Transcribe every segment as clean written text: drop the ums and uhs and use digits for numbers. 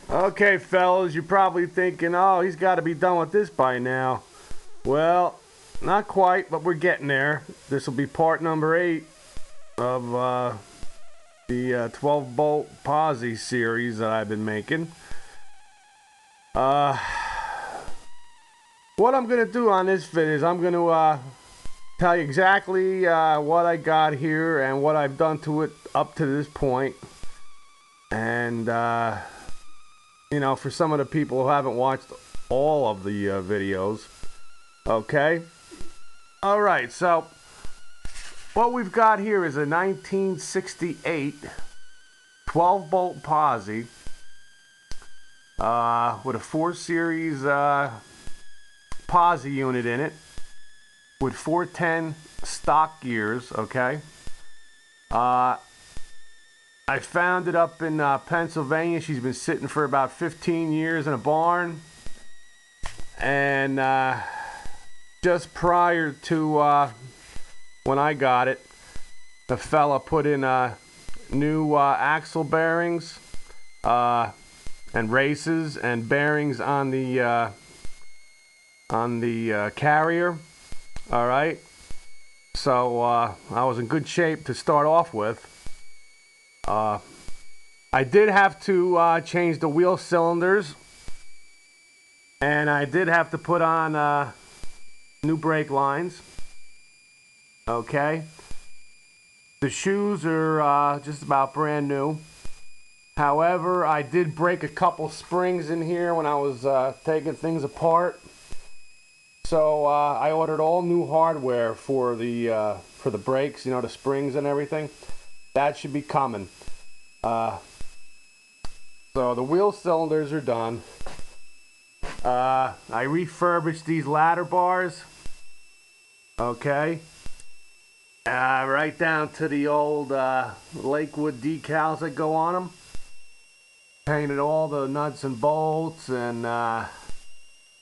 Okay, fellas, you're probably thinking, oh, he's got to be done with this by now. Well, not quite, but we're getting there. This will be part number 8 of the 12-bolt Posi series that I've been making. What I'm going to do on this video is I'm going to tell you exactly what I got here and what I've done to it up to this point. And, you know, for some of the people who haven't watched all of the videos. Okay? Alright, so what we've got here is a 1968 12-bolt Posi with a 4 series Posi unit in it with 410 stock gears, okay? I found it up in Pennsylvania. She's been sitting for about 15 years in a barn. And just prior to when I got it, the fella put in new axle bearings and races and bearings on the carrier. All right. So I was in good shape to start off with. I did have to change the wheel cylinders, and I did have to put on new brake lines. Okay. The shoes are just about brand new. However, I did break a couple springs in here when I was taking things apart. So I ordered all new hardware for the brakes, you know, the springs and everything. That should be coming. So the wheel cylinders are done. I refurbished these ladder bars. Okay. Right down to the old Lakewood decals that go on them. Painted all the nuts and bolts, and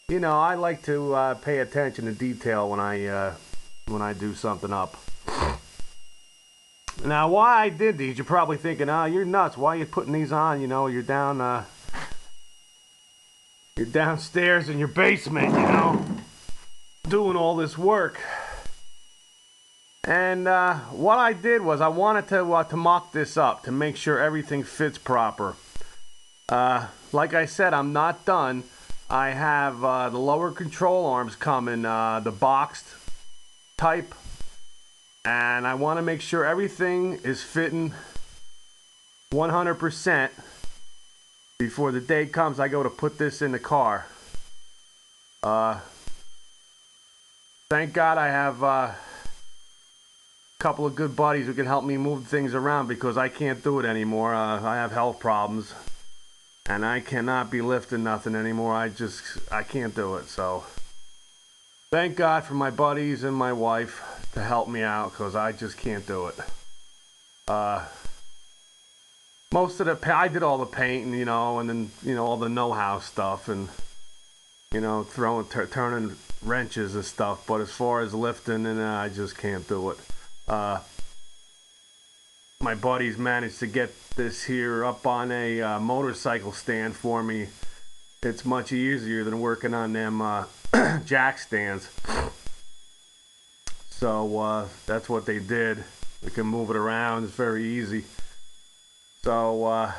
you know, I like to pay attention to detail when I do something up. Now, why I did these, you're probably thinking, oh, you're nuts. Why are you putting these on? You know, you're downstairs in your basement, you know, doing all this work. And what I did was I wanted to mock this up to make sure everything fits proper. Like I said, I'm not done. I have the lower control arms coming, the boxed type. And I want to make sure everything is fitting 100% before the day comes I go to put this in the car. Thank God I have a couple of good buddies who can help me move things around, because I can't do it anymore. I have health problems and I cannot be lifting nothing anymore. I can't do it. So thank God for my buddies and my wife to help me out, because I just can't do it. Most of I did all the painting, you know, and then, you know, all the know-how stuff, and, you know, turning wrenches and stuff. But as far as lifting, and I just can't do it. My buddies managed to get this here up on a motorcycle stand for me. It's much easier than working on them jack stands. So that's what they did. We can move it around. It's very easy. So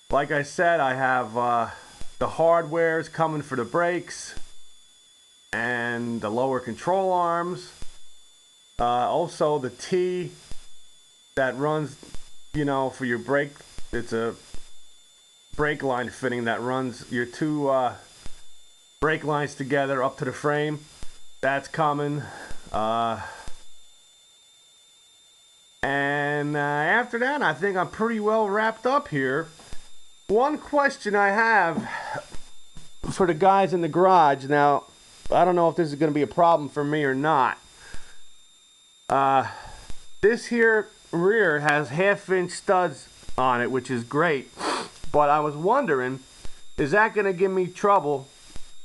like I said, I have the hardware is coming for the brakes and the lower control arms. Also the T that runs, you know, for your brake. It's a brake line fitting that runs your two brake lines together up to the frame. That's coming. And after that, I think I'm pretty well wrapped up here. One question I have for the guys in the garage. Now, I don't know if this is going to be a problem for me or not. This here rear has 1/2-inch studs on it, which is great. But I was wondering, is that going to give me trouble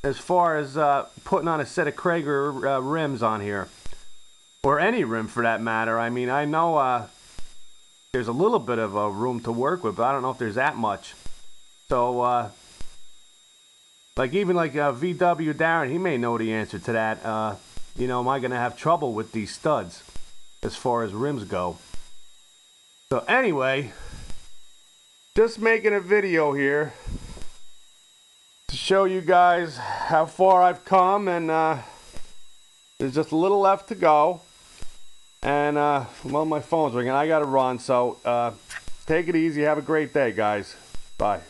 as far as putting on a set of Krager rims on here? Or any rim for that matter. I mean, I know there's a little bit of room to work with, but I don't know if there's that much. So, like even like VW Darren, he may know the answer to that. You know, am I going to have trouble with these studs as far as rims go? So anyway, just making a video here to show you guys how far I've come, and there's just a little left to go. And well, my phone's ringing. I got to run, so take it easy. Have a great day, guys. Bye.